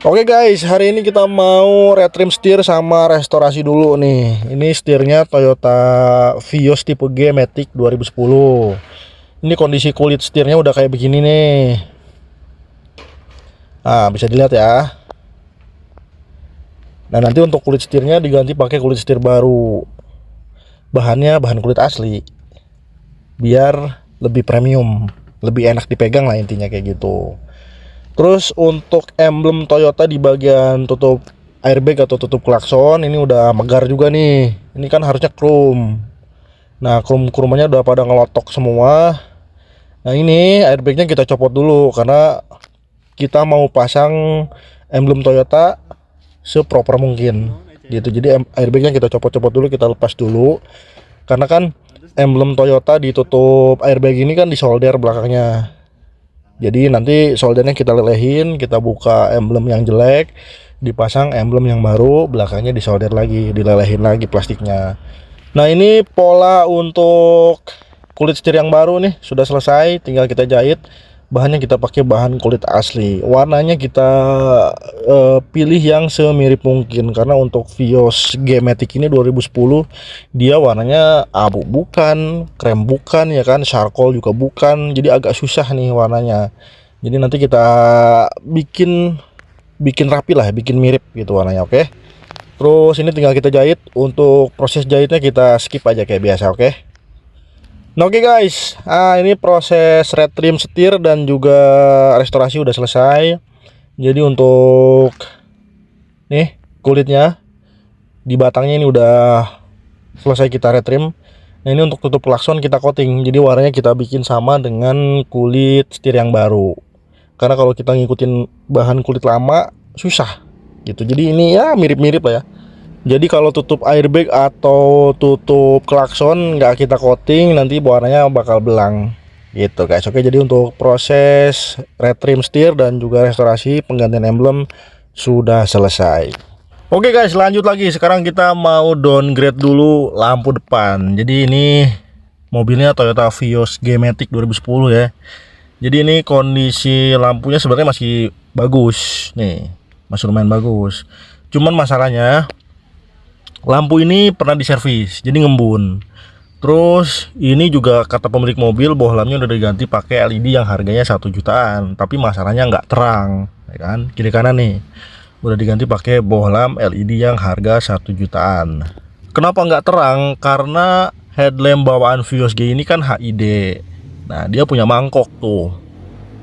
Oke guys, hari ini kita mau retrim setir sama restorasi dulu nih. Ini setirnya Toyota Vios tipe G Matic 2010. Ini kondisi kulit setirnya udah kayak begini nih. Nah, bisa dilihat ya. Nah, nanti untuk kulit setirnya diganti pakai kulit setir baru. Bahannya bahan kulit asli. Biar lebih premium, lebih enak dipegang lah intinya kayak gitu. Terus untuk emblem Toyota di bagian tutup airbag atau tutup klakson ini udah megar juga nih. Ini kan harusnya chrome. Nah, chrome-chromenya udah pada ngelotok semua. Nah, ini airbagnya kita copot dulu karena kita mau pasang emblem Toyota seproper mungkin. Gitu. Jadi airbagnya kita copot-copot dulu, kita lepas dulu. Karena kan emblem Toyota di tutup airbag ini kan disolder belakangnya. Jadi nanti soldernya kita lelehin, kita buka emblem yang jelek, dipasang emblem yang baru, belakangnya disolder lagi, dilelehin lagi plastiknya. Nah, ini pola untuk kulit setir yang baru nih sudah selesai, tinggal kita jahit. Bahannya kita pakai bahan kulit asli. Warnanya kita pilih yang semirip mungkin karena untuk Vios G Matic ini 2010 dia warnanya abu bukan, krem bukan ya kan, charcoal juga bukan. Jadi agak susah nih warnanya. Jadi nanti kita bikin rapi lah, bikin mirip gitu warnanya, oke. Terus ini tinggal kita jahit. Untuk proses jahitnya kita skip aja kayak biasa, oke. Nah, oke guys, ini proses retrim setir dan juga restorasi udah selesai. Jadi untuk nih kulitnya di batangnya ini udah selesai kita retrim. Nah, ini untuk tutup klakson kita coating. Jadi warnanya kita bikin sama dengan kulit setir yang baru. Karena kalau kita ngikutin bahan kulit lama susah gitu. Jadi ini ya mirip-mirip lah ya. Jadi kalau tutup airbag atau tutup klakson nggak kita coating, nanti warnanya bakal belang gitu guys. Oke, jadi untuk proses retrim setir dan juga restorasi penggantian emblem sudah selesai. Oke guys, lanjut lagi. Sekarang kita mau downgrade dulu lampu depan. Jadi ini mobilnya Toyota Vios G Matic 2010 ya. Jadi ini kondisi lampunya sebenarnya masih bagus nih, masih lumayan bagus. Cuman masalahnya lampu ini pernah diservis, jadi ngembun. Terus ini juga kata pemilik mobil bohlamnya udah diganti pakai LED yang harganya 1 jutaan, tapi masalahnya nggak terang, ya kan? Kiri kanan nih udah diganti pakai bohlam LED yang harga 1 jutaan. Kenapa nggak terang? Karena headlamp bawaan Vios G ini kan HID. Nah, dia punya mangkok tuh.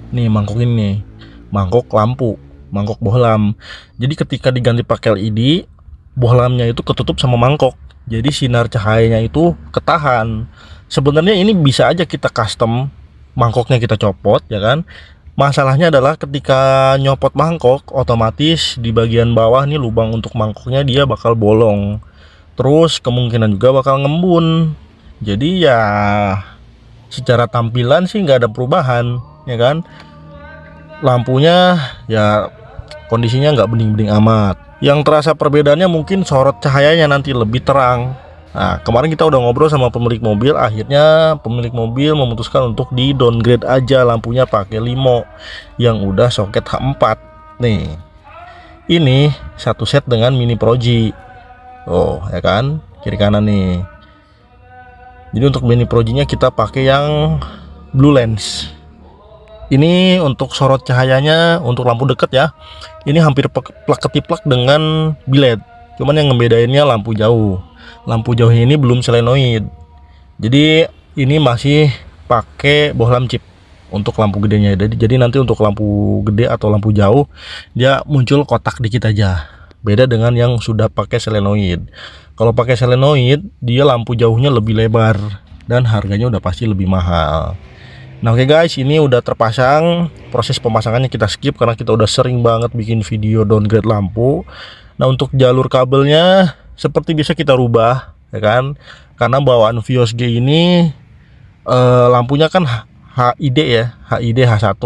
Nih mangkok ini, mangkok lampu, mangkok bohlam. Jadi ketika diganti pakai LED, bohlamnya itu ketutup sama mangkok, jadi sinar cahayanya itu ketahan. Sebenarnya ini bisa aja kita custom, mangkoknya kita copot ya kan. Masalahnya adalah ketika nyopot mangkok, otomatis di bagian bawah nih lubang untuk mangkoknya dia bakal bolong, terus kemungkinan juga bakal ngembun. Jadi ya secara tampilan sih nggak ada perubahan ya kan. Lampunya ya kondisinya nggak bening-bening amat. Yang terasa perbedaannya mungkin sorot cahayanya nanti lebih terang. Nah, kemarin kita udah ngobrol sama pemilik mobil, akhirnya pemilik mobil memutuskan untuk di downgrade aja lampunya pakai limo yang udah soket H4. Nih, ini satu set dengan mini proji. Oh ya kan, kiri kanan nih. Jadi untuk mini projinya kita pakai yang blue lens. Ini untuk sorot cahayanya untuk lampu dekat ya. Ini hampir plak ketiplak dengan bilet. Cuman yang ngebedainnya lampu jauh. Lampu jauh ini belum selenoid. Jadi ini masih pakai bohlam chip untuk lampu gedenya. Jadi nanti untuk lampu gede atau lampu jauh dia muncul kotak dikit aja. Beda dengan yang sudah pakai selenoid. Kalau pakai selenoid dia lampu jauhnya lebih lebar dan harganya udah pasti lebih mahal. Nah, oke guys, ini udah terpasang. Proses pemasangannya kita skip karena kita udah sering banget bikin video downgrade lampu. Nah, untuk jalur kabelnya seperti bisa kita rubah ya kan, karena bawaan Vios G ini lampunya kan HID ya, HID H1.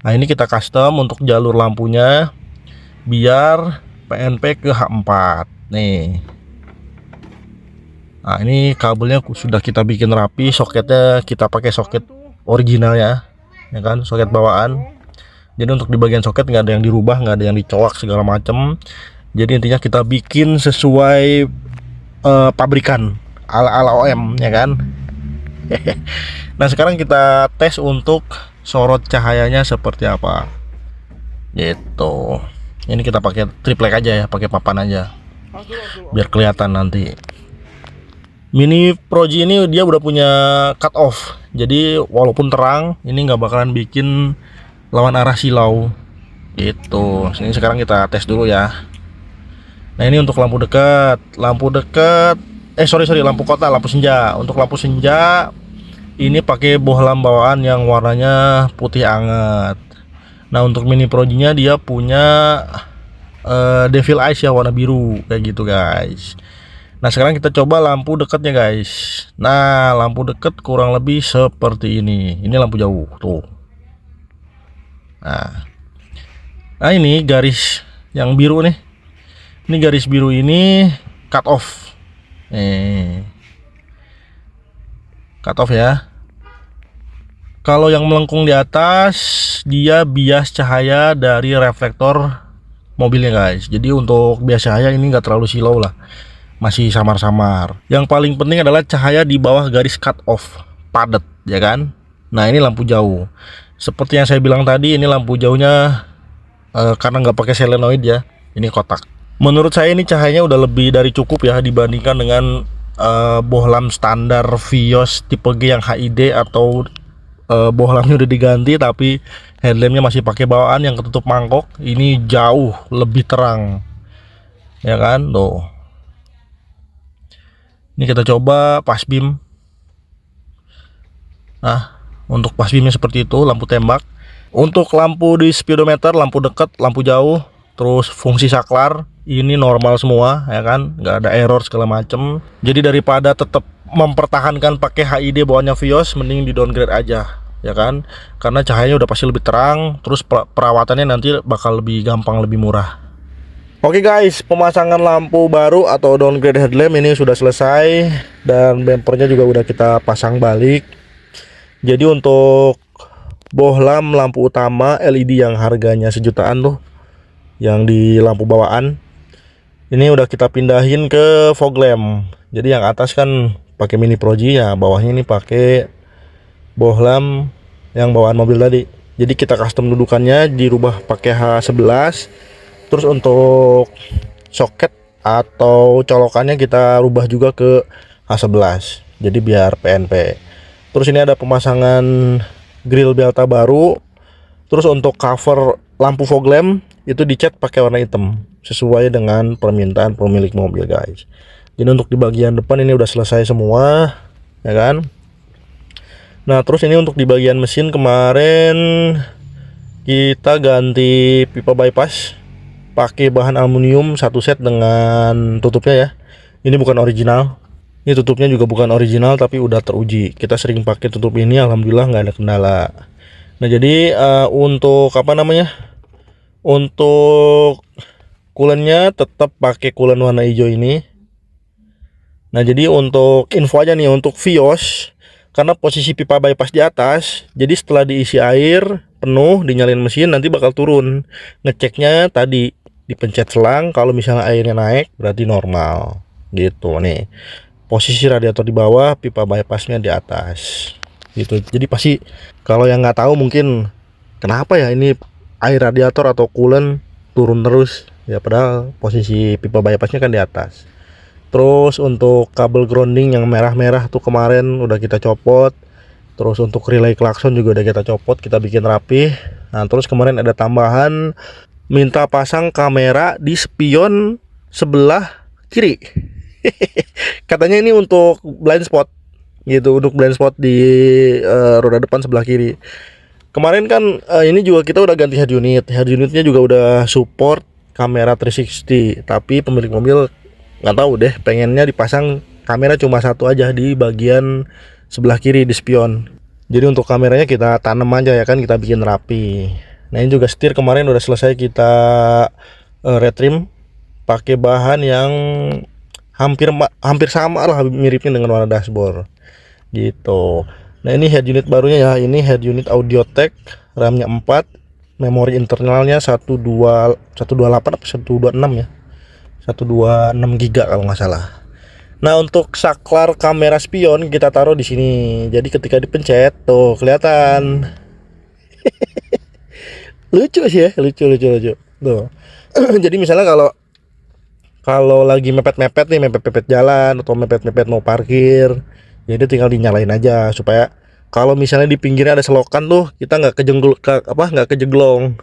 Nah, ini kita custom untuk jalur lampunya biar PNP ke H4 nih. Nah, ini kabelnya sudah kita bikin rapi, soketnya kita pakai soket originalnya ya kan, soket bawaan. Jadi untuk di bagian soket nggak ada yang dirubah, nggak ada yang dicoak segala macam. Jadi intinya kita bikin sesuai pabrikan ala OM ya kan. Nah sekarang kita tes untuk sorot cahayanya seperti apa gitu. Ini kita pakai triplek aja ya, pakai papan aja biar kelihatan nanti. Mini Pro G ini dia udah punya cut off, jadi walaupun terang ini nggak bakalan bikin lawan arah silau gitu. Ini sekarang kita tes dulu ya. Nah ini untuk lampu dekat, sorry, lampu kota, lampu senja. Untuk lampu senja ini pakai bohlam bawaan yang warnanya putih anget. Nah untuk Mini Pro G nya dia punya Devil Eyes ya, warna biru kayak gitu guys. Nah sekarang kita coba lampu dekatnya guys. Nah lampu dekat kurang lebih seperti ini. Ini lampu jauh tuh. Nah ini garis yang biru nih. Ini garis biru ini cut off. Cut off ya. Kalau yang melengkung di atas dia bias cahaya dari reflektor mobilnya guys. Jadi untuk bias cahaya ini enggak terlalu silau lah, masih samar-samar. Yang paling penting adalah cahaya di bawah garis cut off padat ya kan. Nah ini lampu jauh. Seperti yang saya bilang tadi, ini lampu jauhnya karena nggak pakai selenoid ya, ini kotak. Menurut saya ini cahayanya udah lebih dari cukup ya dibandingkan dengan bohlam standar Vios tipe G yang HID atau bohlamnya udah diganti tapi headlampnya masih pakai bawaan yang ketutup mangkok. Ini jauh lebih terang ya kan tuh. Ini kita coba pas beam. Nah untuk pas beamnya seperti itu, lampu tembak. Untuk lampu di speedometer, lampu dekat, lampu jauh, terus fungsi saklar ini normal semua ya kan, nggak ada error segala macem. Jadi daripada tetap mempertahankan pakai HID bawaannya Vios, mending di downgrade aja ya kan, karena cahayanya udah pasti lebih terang, terus perawatannya nanti bakal lebih gampang, lebih murah. Oke guys, pemasangan lampu baru atau downgrade headlamp ini sudah selesai dan bempernya juga udah kita pasang balik. Jadi untuk bohlam lampu utama LED yang harganya sejutaan tuh, yang di lampu bawaan, ini udah kita pindahin ke fog lamp. Jadi yang atas kan pakai Mini Pro G ya, bawahnya ini pakai bohlam yang bawaan mobil tadi. Jadi kita custom dudukannya dirubah pakai H11. Terus untuk soket atau colokannya kita rubah juga ke H11. Jadi biar PNP. Terus ini ada pemasangan grill Belta baru. Terus untuk cover lampu fog lamp itu dicat pakai warna hitam sesuai dengan permintaan pemilik mobil guys. Jadi untuk di bagian depan ini udah selesai semua ya kan. Nah terus ini untuk di bagian mesin kemarin kita ganti pipa bypass pakai bahan aluminium satu set dengan tutupnya ya. Ini bukan original, ini tutupnya juga bukan original tapi udah teruji. Kita sering pakai tutup ini, alhamdulillah nggak ada kendala. Nah jadi untuk apa namanya, untuk kulennya tetap pakai kulen warna hijau ini. Nah jadi untuk info aja nih untuk Vios, karena posisi pipa bypass di atas, jadi setelah diisi air penuh dinyalain mesin nanti bakal turun. Ngeceknya tadi dipencet selang, kalau misalnya airnya naik berarti normal gitu nih. Posisi radiator di bawah, pipa bypassnya di atas gitu. Jadi pasti kalau yang nggak tahu mungkin kenapa ya ini air radiator atau coolant turun terus ya, padahal posisi pipa bypassnya kan di atas. Terus untuk kabel grounding yang merah-merah tuh kemarin udah kita copot. Terus untuk relay klakson juga udah kita copot, kita bikin rapi. Nah terus kemarin ada tambahan minta pasang kamera di spion sebelah kiri. Katanya ini untuk blind spot gitu, untuk blind spot di roda depan sebelah kiri. Kemarin kan ini juga kita udah ganti head unit. Head unitnya juga udah support kamera 360, tapi pemilik mobil nggak tahu deh, pengennya dipasang kamera cuma satu aja di bagian sebelah kiri di spion. Jadi untuk kameranya kita tanam aja ya kan, kita bikin rapi. Nah ini juga setir kemarin udah selesai kita retrim pakai bahan yang hampir sama lah, miripnya dengan warna dashboard gitu. Nah ini head unit barunya ya, ini head unit Audiotech, RAM-nya 4, memori internalnya 128 atau 126 ya, 126 giga kalau nggak salah. Nah, untuk saklar kamera spion kita taruh di sini. Jadi ketika dipencet tuh kelihatan. Lucu sih ya, lucu. Tuh. Jadi misalnya kalau lagi mepet-mepet nih, mepet-mepet jalan atau mepet-mepet mau parkir, jadi tinggal dinyalain aja supaya kalau misalnya di pinggirnya ada selokan tuh kita nggak kejeglong.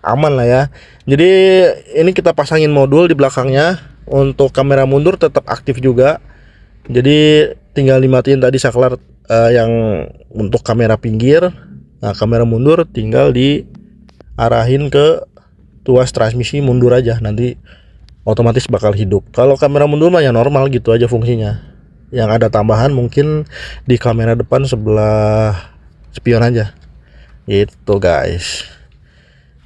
Aman lah ya. Jadi ini kita pasangin modul di belakangnya. Untuk kamera mundur tetap aktif juga. Jadi tinggal dimatiin tadi saklar yang untuk kamera pinggir. Nah, kamera mundur tinggal diarahin ke tuas transmisi mundur aja, nanti otomatis bakal hidup. Kalau kamera mundur mah ya normal gitu aja fungsinya. Yang ada tambahan mungkin di kamera depan sebelah spion aja. Gitu guys.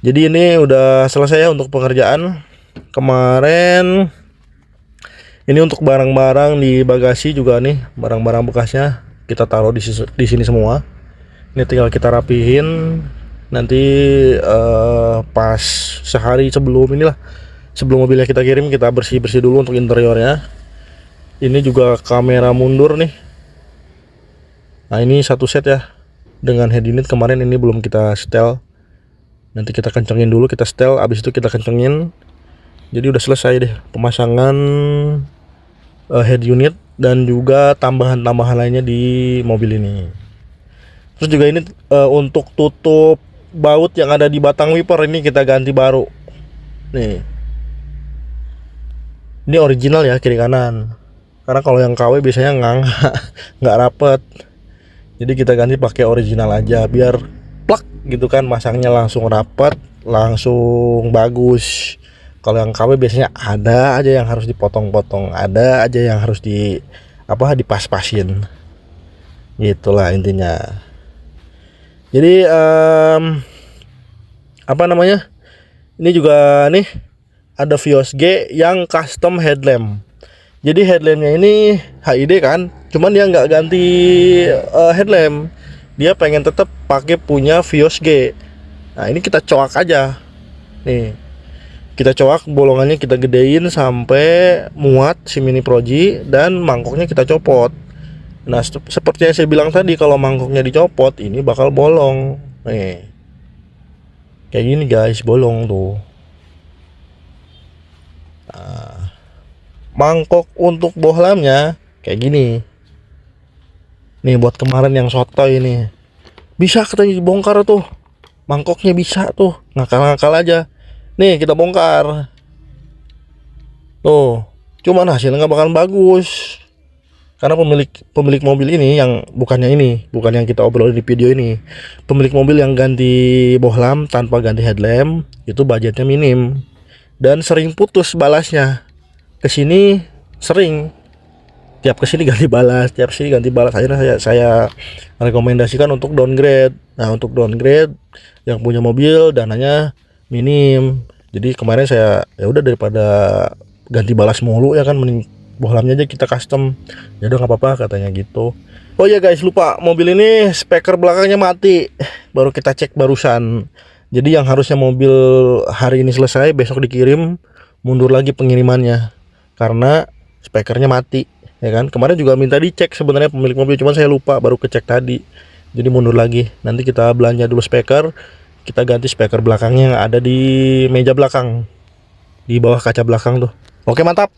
Jadi ini udah selesai ya untuk pengerjaan kemarin. Ini untuk barang-barang di bagasi juga nih, barang-barang bekasnya kita taruh di sini semua. Ini tinggal kita rapihin. Nanti pas sehari sebelum mobilnya kita kirim, kita bersih-bersih dulu untuk interiornya. Ini juga kamera mundur nih. Nah, ini satu set ya dengan head unit. Kemarin ini belum kita setel. Nanti kita kencengin dulu, kita setel, abis itu kita kencengin. Jadi udah selesai deh pemasangan head unit dan juga tambahan-tambahan lainnya di mobil ini. Terus juga ini untuk tutup baut yang ada di batang wiper ini kita ganti baru. Nih. Ini original ya, kiri kanan. Karena kalau yang KW biasanya nggak rapet. Jadi kita ganti pakai original aja biar plak gitu kan, masangnya langsung rapet, langsung bagus. Kalau yang KW biasanya ada aja yang harus dipotong-potong, ada aja yang harus dipas-pasin. Gitulah intinya. Jadi ini juga nih ada Vios G yang custom headlamp. Jadi headlampnya ini HID kan, cuman dia nggak ganti headlamp. Dia pengen tetap pakai punya Vios G. Nah, ini kita coak aja. Nih. Kita coak bolongannya, kita gedein sampai muat si mini proji, dan mangkoknya kita copot. Nah, seperti yang saya bilang tadi, kalau mangkoknya dicopot ini bakal bolong. Nih. Kayak gini guys, bolong tuh. Nah, mangkok untuk bohlamnya kayak gini. Nih buat kemarin yang sotoy ini. Bisa katanya dibongkar tuh. Mangkoknya bisa tuh. Ngakal-ngakal aja. Nih kita bongkar. Tuh, cuman hasilnya nggak bakalan bagus. Karena pemilik mobil ini yang bukan yang kita obrolin di video ini. Pemilik mobil yang ganti bohlam tanpa ganti headlamp itu budgetnya minim dan sering putus balasnya. Kesini sering, tiap kesini ganti balas, Akhirnya saya rekomendasikan untuk downgrade. Nah, untuk downgrade yang punya mobil dananya minim. Jadi kemarin saya ya udah, daripada ganti balas mulu ya kan, mending bohlamnya aja kita custom. Ya udah nggak apa-apa katanya gitu. Oh ya guys, lupa, mobil ini speaker belakangnya mati. Baru kita cek barusan. Jadi yang harusnya mobil hari ini selesai, besok dikirim, mundur lagi pengirimannya karena speakernya mati ya kan. Kemarin juga minta dicek sebenarnya pemilik mobil, cuman saya lupa, baru kecek tadi. Jadi mundur lagi. Nanti kita belanja dulu speaker. Kita ganti speaker belakangnya yang ada di meja belakang, di bawah kaca belakang tuh. Oke, mantap.